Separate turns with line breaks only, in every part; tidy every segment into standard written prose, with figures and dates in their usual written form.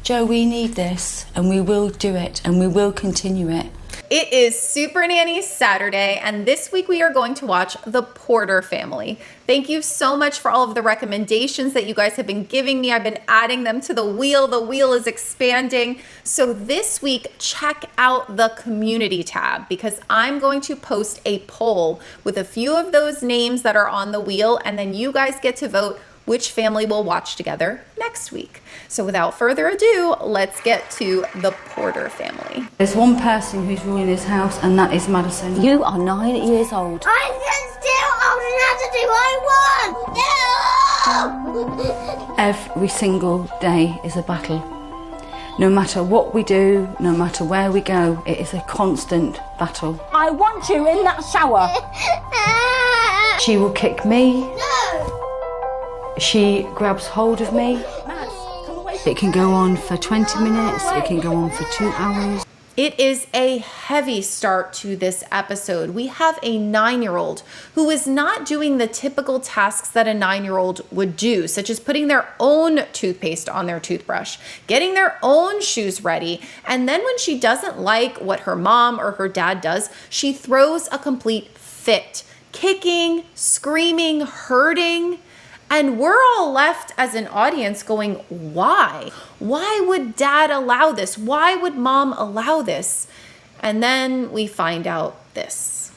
Joe, we need this, and we will do it, and we will continue it.
It is Supernanny Saturday, and this week we are going to watch The Porter Family. Thank you so much for all of the recommendations that you guys have been giving me. I've been adding them to the wheel. The wheel is expanding. So this week, check out the community tab because I'm going to post a poll with a few of those names that are on the wheel, and then you guys get to vote which family we'll watch together next week. So without further ado, let's get to The Porter Family.
There's one person who's ruling this house, and that is Madison.
You are 9 years old.
I'm still old enough to do what I want! No!
Every single day is a battle. No matter what we do, no matter where we go, it is a constant battle.
I want you in that shower.
She will kick me.
No!
She grabs hold of me. It can go on for 20 minutes, it can go on for 2 hours.
It is a heavy start to this episode. We have a 9-year-old who is not doing the typical tasks that a 9-year-old would do, such as putting their own toothpaste on their toothbrush, getting their own shoes ready, and then when she doesn't like what her mom or her dad does, she throws a complete fit, kicking, screaming, hurting. And we're all left as an audience going, why? Why would dad allow this? Why would mom allow this? And then we find out this.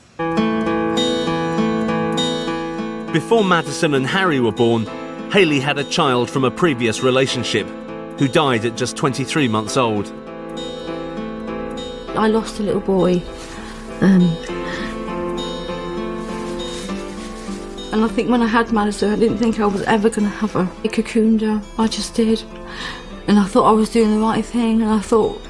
Before Madison and Harry were born, Hayley had a child from a previous relationship who died at just 23 months old.
I lost a little boy. And I think when I had Madison, I didn't think I was ever going to have her. I cocooned her, I just did. And I thought I was doing the right thing, and I thought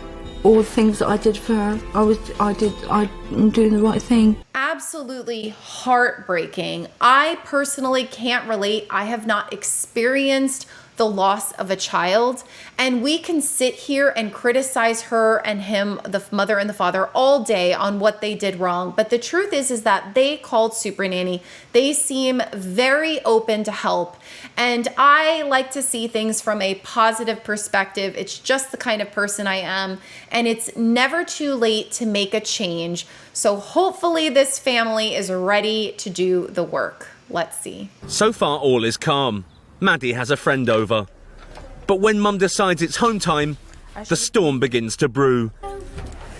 all the things that I did for her, I'm doing the right thing.
Absolutely heartbreaking. I personally can't relate. I have not experienced the loss of a child, and we can sit here and criticize her and him, the mother and the father, all day on what they did wrong. But the truth is that they called Supernanny. They seem very open to help, and I like to see things from a positive perspective. It's just the kind of person I am, and it's never too late to make a change. So hopefully this family is ready to do the work. Let's see.
So far, all is calm. Maddie has a friend over. But when Mum decides it's home time, the storm begins to brew.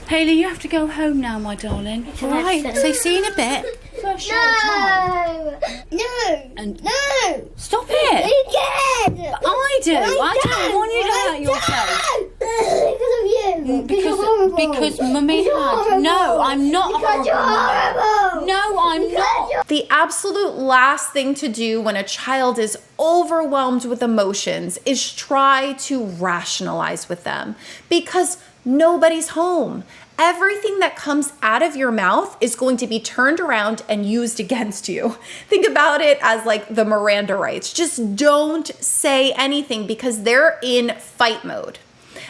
Hayley, you have to go home now, my darling. All right, so see you in a bit. For a short time.
No!
And
No!
stop it!
You can!
I do. I don't want you to hurt yourself.
Because of you. Because you're horrible.
Because Mummy
You're
had.
horrible.
No, I'm not
Because you're horrible.
No, I'm not.
The absolute last thing to do when a child is overwhelmed with emotions is try to rationalize with them because nobody's home. Everything that comes out of your mouth is going to be turned around and used against you. Think about it as like the Miranda rights. Just don't say anything because they're in fight mode.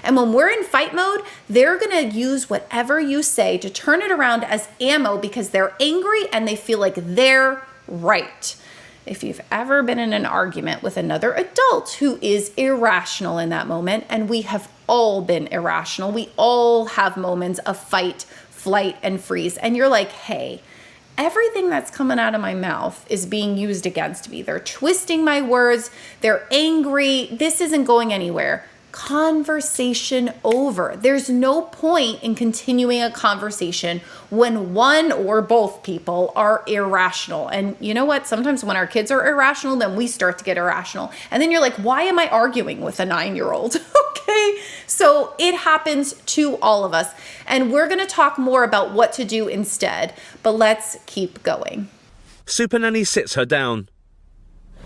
And when we're in fight mode, they're gonna use whatever you say to turn it around as ammo because they're angry and they feel like they're right. If you've ever been in an argument with another adult who is irrational in that moment, and we have all been irrational, we all have moments of fight, flight, and freeze, and you're like, hey, everything that's coming out of my mouth is being used against me. They're twisting my words, they're angry, this isn't going anywhere. Conversation over. There's no point in continuing a conversation when one or both people are irrational. And you know what? Sometimes when our kids are irrational, then we start to get irrational. And then you're like, why am I arguing with a 9-year-old? Okay. So it happens to all of us. And we're going to talk more about what to do instead. But let's keep going.
Supernanny sits her down.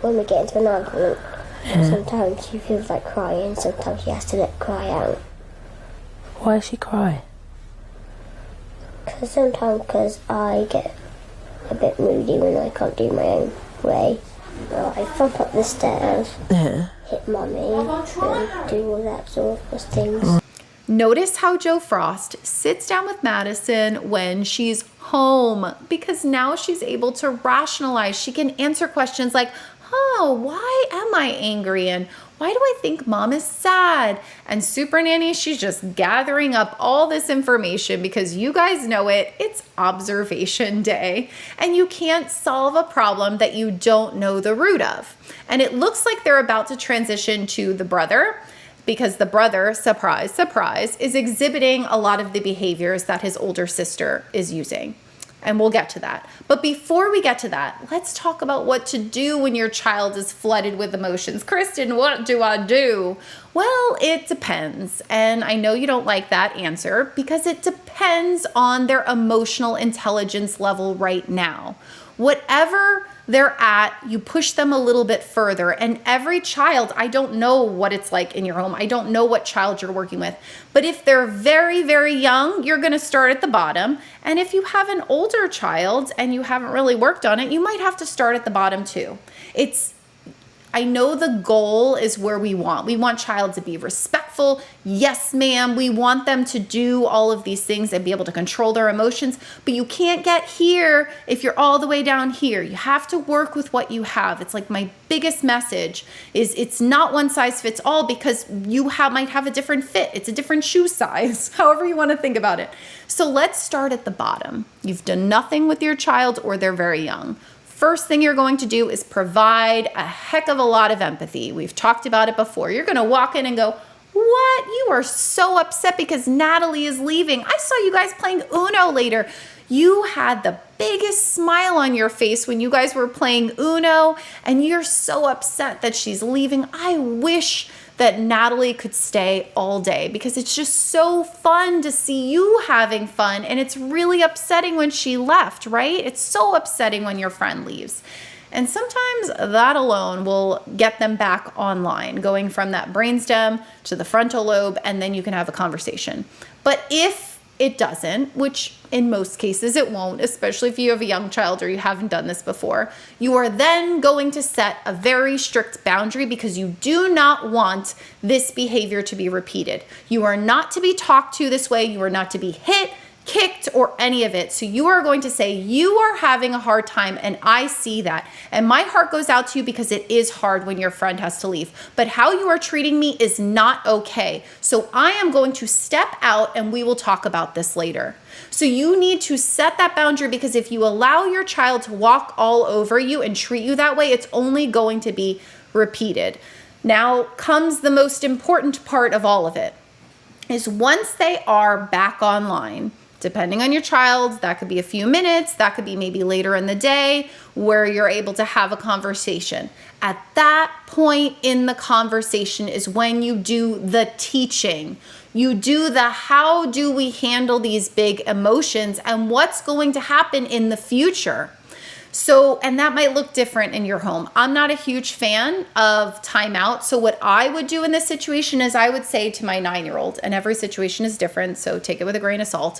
When we get into an argument, sometimes she feels like crying, sometimes she has to let cry out.
Why does she cry?
Because I get a bit moody when I can't do my own way. I thump up the stairs, hit Mummy, and do all that sort of things.
Notice how Joe Frost sits down with Madison when she's home because now she's able to rationalize. She can answer questions like, oh, why am I angry? And Why do I think mom is sad? And Supernanny, she's just gathering up all this information because you guys know it. It's observation day, and you can't solve a problem that you don't know the root of. And it looks like they're about to transition to the brother, because the brother, surprise, surprise, is exhibiting a lot of the behaviors that his older sister is using. And we'll get to that. But before we get to that, let's talk about what to do when your child is flooded with emotions. Kristen, what do I do? Well, it depends. And I know you don't like that answer because it depends on their emotional intelligence level right now. Whatever they're at, you push them a little bit further. And every child, I don't know what it's like in your home. I don't know what child you're working with. But if they're very, very young, you're going to start at the bottom. And if you have an older child and you haven't really worked on it, you might have to start at the bottom too. I know the goal is where we want. We want child to be respectful. Yes, ma'am. We want them to do all of these things and be able to control their emotions. But you can't get here if you're all the way down here. You have to work with what you have. It's like my biggest message is it's not one size fits all because you might have a different fit. It's a different shoe size, however you want to think about it. So let's start at the bottom. You've done nothing with your child or they're very young. First thing you're going to do is provide a heck of a lot of empathy. We've talked about it before. You're going to walk in and go, what? You are so upset because Natalie is leaving. I saw you guys playing Uno later. You had the biggest smile on your face when you guys were playing Uno, and you're so upset that she's leaving. I wish that Natalie could stay all day because it's just so fun to see you having fun, and it's really upsetting when she left, right? It's so upsetting when your friend leaves. And sometimes that alone will get them back online, going from that brainstem to the frontal lobe, and then you can have a conversation. But if it doesn't, which in most cases it won't, especially if you have a young child or you haven't done this before, you are then going to set a very strict boundary because you do not want this behavior to be repeated. You are not to be talked to this way. You are not to be hit, kicked, or any of it. So you are going to say, you are having a hard time and I see that. And my heart goes out to you because it is hard when your friend has to leave. But how you are treating me is not okay. So I am going to step out and we will talk about this later. So you need to set that boundary because if you allow your child to walk all over you and treat you that way, it's only going to be repeated. Now comes the most important part of all of it, is once they are back online, depending on your child, that could be a few minutes, that could be maybe later in the day where you're able to have a conversation. At that point in the conversation is when you do the teaching. You do the how do we handle these big emotions and what's going to happen in the future. So, and that might look different in your home. I'm not a huge fan of timeout. So what I would do in this situation is I would say to my 9-year-old, and every situation is different, so take it with a grain of salt,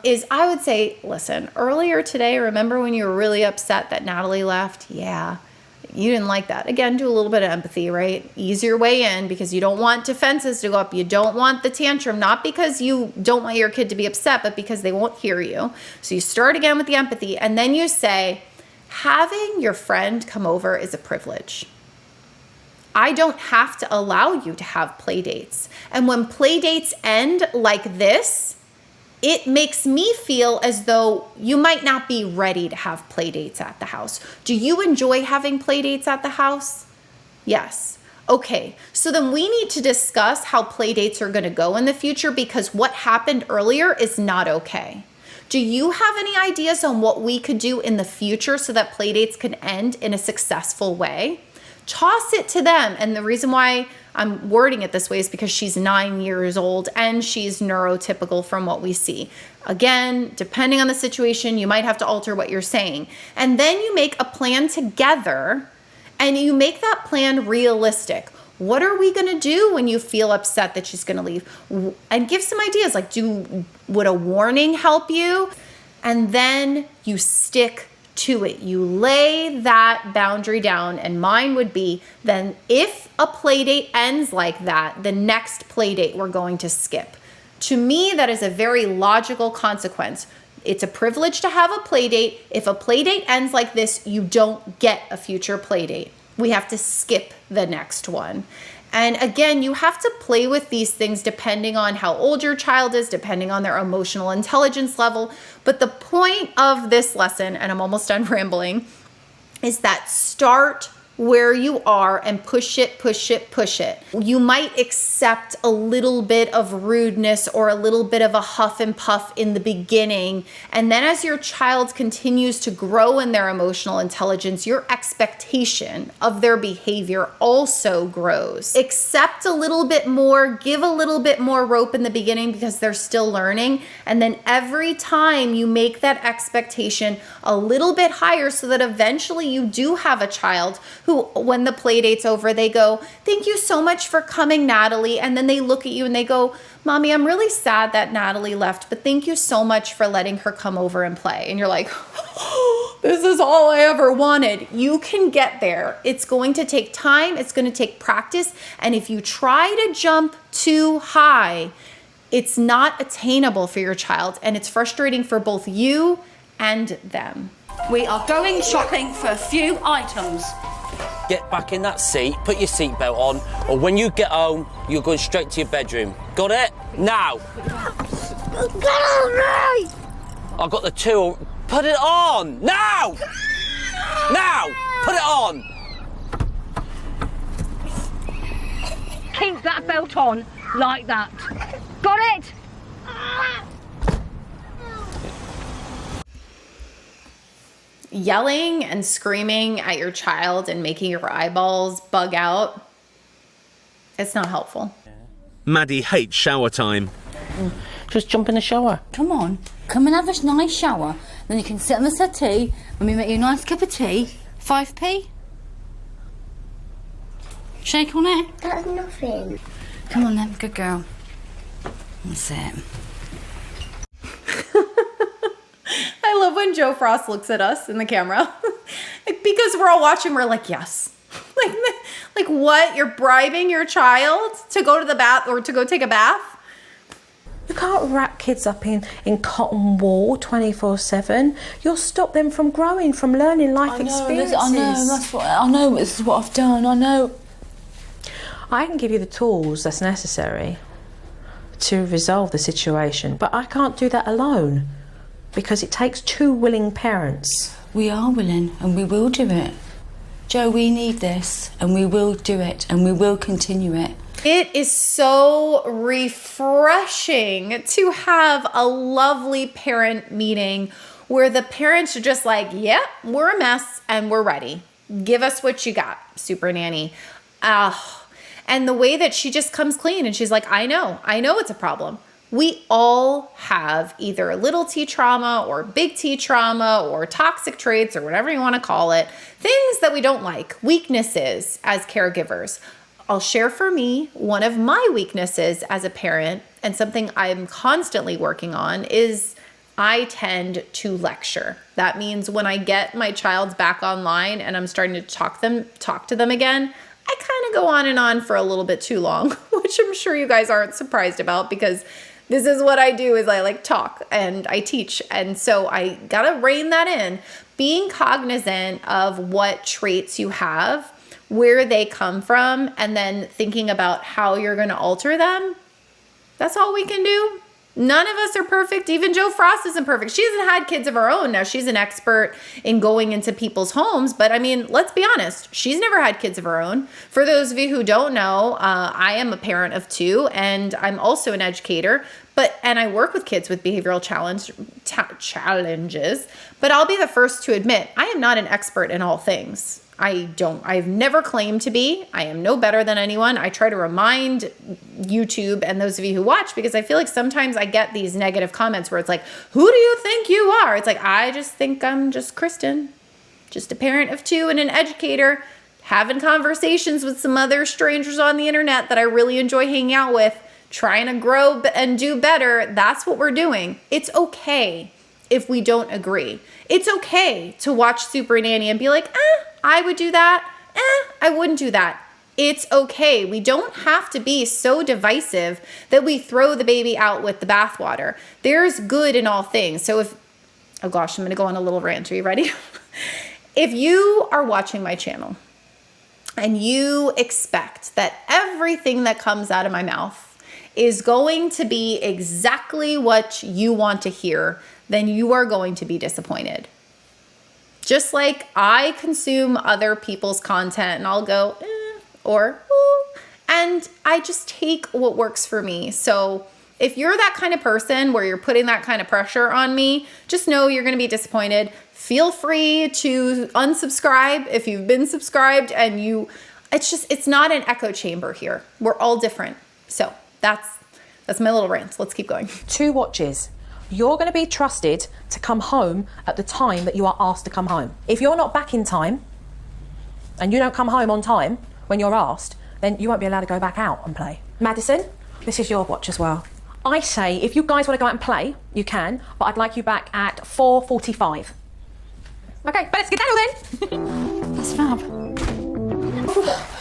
is I would say, listen, earlier today, remember when you were really upset that Natalie left? Yeah, you didn't like that. Again, do a little bit of empathy, right? Ease your way in because you don't want defenses to go up. You don't want the tantrum, not because you don't want your kid to be upset, but because they won't hear you. So you start again with the empathy, and then you say, having your friend come over is a privilege. I don't have to allow you to have play dates. And when play dates end like this, it makes me feel as though you might not be ready to have play dates at the house. Do you enjoy having play dates at the house? Yes. Okay, so then we need to discuss how play dates are going to go in the future because what happened earlier is not okay. Do you have any ideas on what we could do in the future so that play dates can end in a successful way? Toss it to them. And the reason why I'm wording it this way is because she's 9 years old and she's neurotypical from what we see. Again, depending on the situation, you might have to alter what you're saying. And then you make a plan together and you make that plan realistic. What are we going to do when you feel upset that she's going to leave? And give some ideas like would a warning help you? And then you stick to it. You lay that boundary down, and mine would be then if a play date ends like that, the next play date we're going to skip. To me, that is a very logical consequence. It's a privilege to have a play date. If a play date ends like this, you don't get a future play date. We have to skip the next one. And again, you have to play with these things depending on how old your child is, depending on their emotional intelligence level. But the point of this lesson, and I'm almost done rambling, is that start where you are and push it, push it, push it. You might accept a little bit of rudeness or a little bit of a huff and puff in the beginning. And then as your child continues to grow in their emotional intelligence, your expectation of their behavior also grows. Accept a little bit more, give a little bit more rope in the beginning because they're still learning. And then every time you make that expectation a little bit higher so that eventually you do have a child who, when the play date's over, they go, "Thank you so much for coming, Natalie." And then they look at you and they go, "Mommy, I'm really sad that Natalie left, but thank you so much for letting her come over and play." And you're like, oh, this is all I ever wanted. You can get there. It's going to take time. It's going to take practice. And if you try to jump too high, it's not attainable for your child. And it's frustrating for both you and them.
We are going shopping for a few items.
Get back in that seat, put your seatbelt on, or when you get home, you're going straight to your bedroom. Got it? Now! I've got the tool. Put it on! Now! Now! Put it on!
Keep that belt on like that. Got it?
Yelling and screaming at your child and making your eyeballs bug out, it's not helpful.
Maddie hates shower time.
Just jump in the shower.
Come on, come and have a nice shower. Then you can sit on the settee and we make you a nice cup of tea. 5p? Shake on it.
That's nothing.
Come on then, good girl. That's it.
I love when Joe Frost looks at us in the camera because we're all watching. We're like, yes. like what? You're bribing your child to go to the bath or to go take a bath?
You can't wrap kids up in cotton wool 24/7. You'll stop them from growing, from learning life experiences.
I know, this is what I've done, I know.
I can give you the tools that's necessary to resolve the situation, but I can't do that alone because it takes two willing parents.
We are willing and we will do it. Joe, we need this and we will do it and we will continue it.
It is so refreshing to have a lovely parent meeting where the parents are just like, yep, we're a mess and we're ready. Give us what you got, Supernanny. And the way that she just comes clean and she's like, I know it's a problem. We all have either little t trauma or big T trauma or toxic traits or whatever you want to call it, things that we don't like, weaknesses as caregivers. I'll share for me, one of my weaknesses as a parent and something I'm constantly working on is I tend to lecture. That means when I get my child back online and I'm starting to talk to them again, I kind of go on and on for a little bit too long, which I'm sure you guys aren't surprised about because this is what I do is I like talk and I teach. And so I got to rein that in, being cognizant of what traits you have, where they come from, and then thinking about how you're going to alter them. That's all we can do. None of us are perfect. Even Joe Frost isn't perfect. She hasn't had kids of her own. Now she's an expert in going into people's homes. But I mean, let's be honest. She's never had kids of her own. For those of you who don't know, I am a parent of 2 and I'm also an educator. And I work with kids with behavioral challenges. But I'll be the first to admit, I am not an expert in all things. I've never claimed to be. I am no better than anyone. I try to remind YouTube and those of you who watch because I feel like sometimes I get these negative comments where it's like, who do you think you are? It's like, I just think I'm just Kristen, just a parent of 2 and an educator, having conversations with some other strangers on the internet that I really enjoy hanging out with, trying to grow and do better. That's what we're doing. It's okay if we don't agree. It's okay to watch Supernanny and be like, I would do that. I wouldn't do that. It's okay. We don't have to be so divisive that we throw the baby out with the bathwater. There's good in all things. So oh gosh, I'm going to go on a little rant. Are you ready? If you are watching my channel and you expect that everything that comes out of my mouth is going to be exactly what you want to hear, then you are going to be disappointed. Just like I consume other people's content and I'll go, or, and I just take what works for me. So if you're that kind of person where you're putting that kind of pressure on me, just know you're going to be disappointed. Feel free to unsubscribe if you've been subscribed and it's not an echo chamber here. We're all different. So that's my little rant. Let's keep going.
2 watches. You're going to be trusted to come home at the time that you are asked to come home. If you're not back in time and you don't come home on time when you're asked, then you won't be allowed to go back out and play. Madison, this is your watch as well. I say if you guys want to go out and play, you can, but I'd like you back at 4:45. Okay, but let's get down then.
That's fab.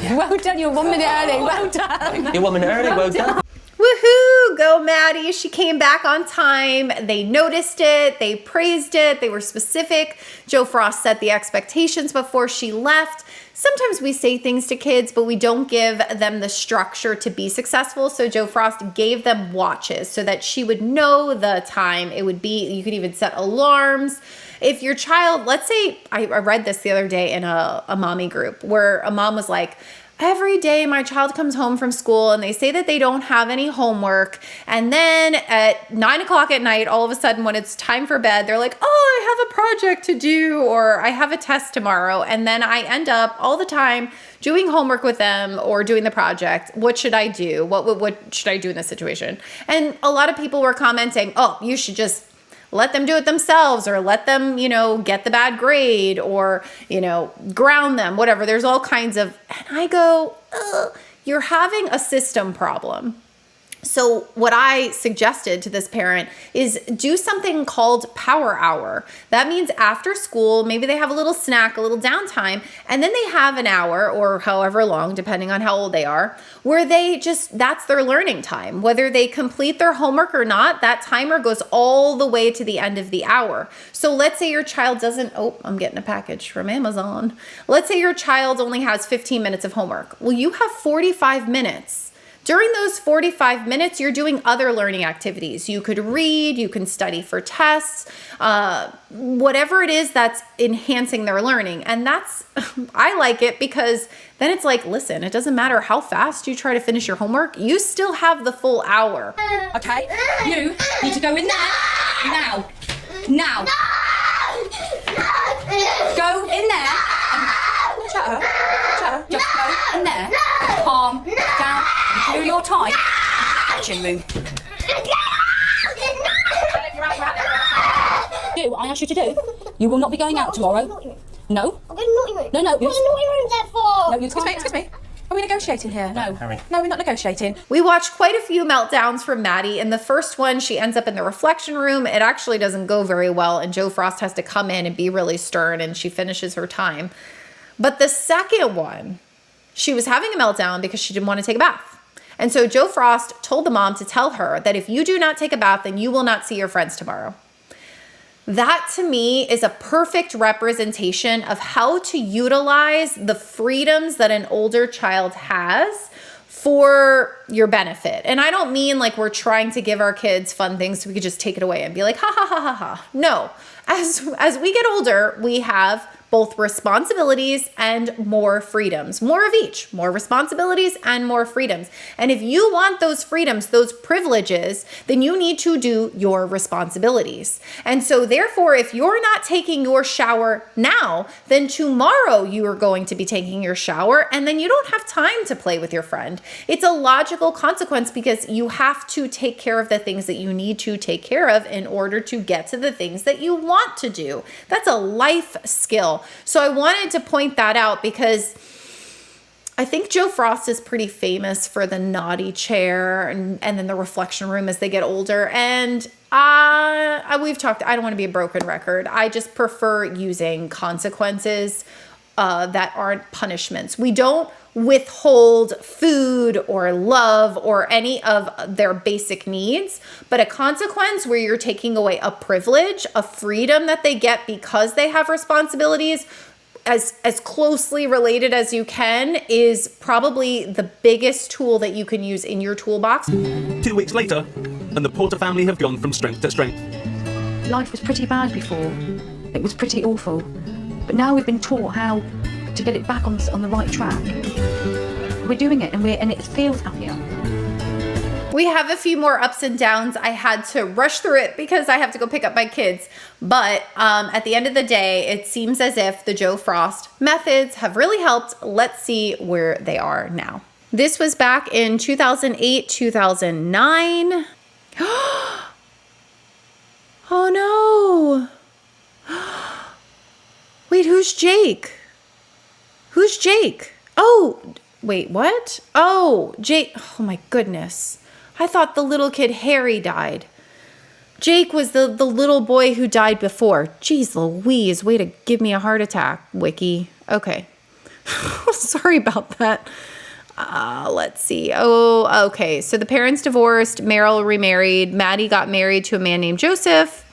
Well done, you're 1 minute early. Well done.
You're 1 minute early, well done.
Woohoo! Go Maddie. She came back on time. They noticed it. They praised it. They were specific. Joe Frost set the expectations before she left. Sometimes we say things to kids, but we don't give them the structure to be successful. So Joe Frost gave them watches so that she would know the time it would be. You could even set alarms. If your child, let's say, I read this the other day in a mommy group where a mom was like, every day my child comes home from school and they say that they don't have any homework. And then at 9 o'clock at night, all of a sudden when it's time for bed, they're like, oh, I have a project to do, or I have a test tomorrow. And then I end up all the time doing homework with them or doing the project. What should I do? What should I do in this situation? And a lot of people were commenting, oh, you should just let them do it themselves, or let them, get the bad grade, or, ground them, whatever. There's all kinds of, and I go, you're having a system problem. So what I suggested to this parent is do something called power hour. That means after school, maybe they have a little snack, a little downtime, and then they have an hour or however long, depending on how old they are, where that's their learning time. Whether they complete their homework or not, that timer goes all the way to the end of the hour. So let's say your child doesn't, I'm getting a package from Amazon. Let's say your child only has 15 minutes of homework. Well, you have 45 minutes. During those 45 minutes, you're doing other learning activities. You could read, you can study for tests, whatever it is that's enhancing their learning. And I like it because then it's like, listen, it doesn't matter how fast you try to finish your homework, you still have the full hour.
Okay, you need to go in there now. Now. Go in there. Shut her. Just go in there. Calm down. Do your time. Action move. Do what I asked you to do. You will not be going out tomorrow. No.
I'm going to naughty room.
No.
What's the naughty room there for?
No, you can't.
Excuse me. Are we negotiating here?
No.
Harry.
No, we're not negotiating.
We watched quite a few meltdowns from Maddie. In the first one, she ends up in the reflection room. It actually doesn't go very well, and Joe Frost has to come in and be really stern, and she finishes her time. But the second one, she was having a meltdown because she didn't want to take a bath. And so Joe Frost told the mom to tell her that if you do not take a bath, then you will not see your friends tomorrow. That to me is a perfect representation of how to utilize the freedoms that an older child has for your benefit. And I don't mean like we're trying to give our kids fun things so we could just take it away and be like, ha ha ha ha ha. No, as we get older, we have both responsibilities and more freedoms, more of each, more responsibilities and more freedoms. And if you want those freedoms, those privileges, then you need to do your responsibilities. And so therefore, if you're not taking your shower now, then tomorrow you are going to be taking your shower, and then you don't have time to play with your friend. It's a logical consequence because you have to take care of the things that you need to take care of in order to get to the things that you want to do. That's a life skill. So I wanted to point that out because I think Joe Frost is pretty famous for the naughty chair and then the reflection room as they get older. And we've talked, I don't want to be a broken record. I just prefer using consequences that aren't punishments. We don't withhold food or love or any of their basic needs, but a consequence where you're taking away a privilege, a freedom that they get because they have responsibilities, as closely related as you can is probably the biggest tool that you can use in your toolbox.
2 weeks later, and the Porter family have gone from strength to strength.
Life was pretty bad before. It was pretty awful. But now we've been taught how to get it back on the right track. We're doing it, and it feels happier.
We have a few more ups and downs. I had to rush through it because I have to go pick up my kids. But at the end of the day, it seems as if the Joe Frost methods have really helped. Let's see where they are now. This was back in 2008, 2009. Oh no. Wait, who's Jake? Who's Jake? Oh, wait, what? Oh, Jake. Oh my goodness. I thought the little kid Harry died. Jake was the little boy who died before. Jeez Louise, way to give me a heart attack, Wiki. Okay. Sorry about that. Let's see. Oh, okay. So the parents divorced. Meryl remarried. Maddie got married to a man named Joseph.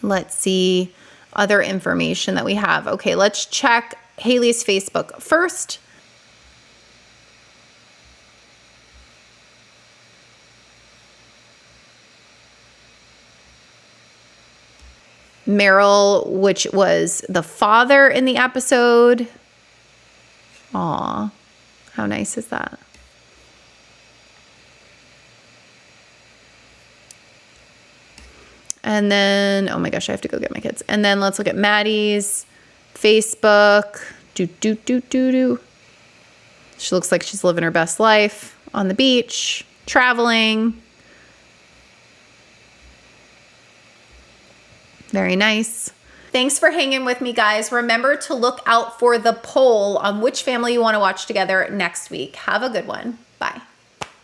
Let's see other information that we have. Okay, let's check Haley's Facebook first. Meryl, which was the father in the episode. Aw, how nice is that? And then, oh my gosh, I have to go get my kids. And then let's look at Maddie's Facebook. She looks like she's living her best life on the beach, traveling. Very nice. Thanks for hanging with me, guys. Remember to look out for the poll on which family you want to watch together next week. Have a good one. Bye.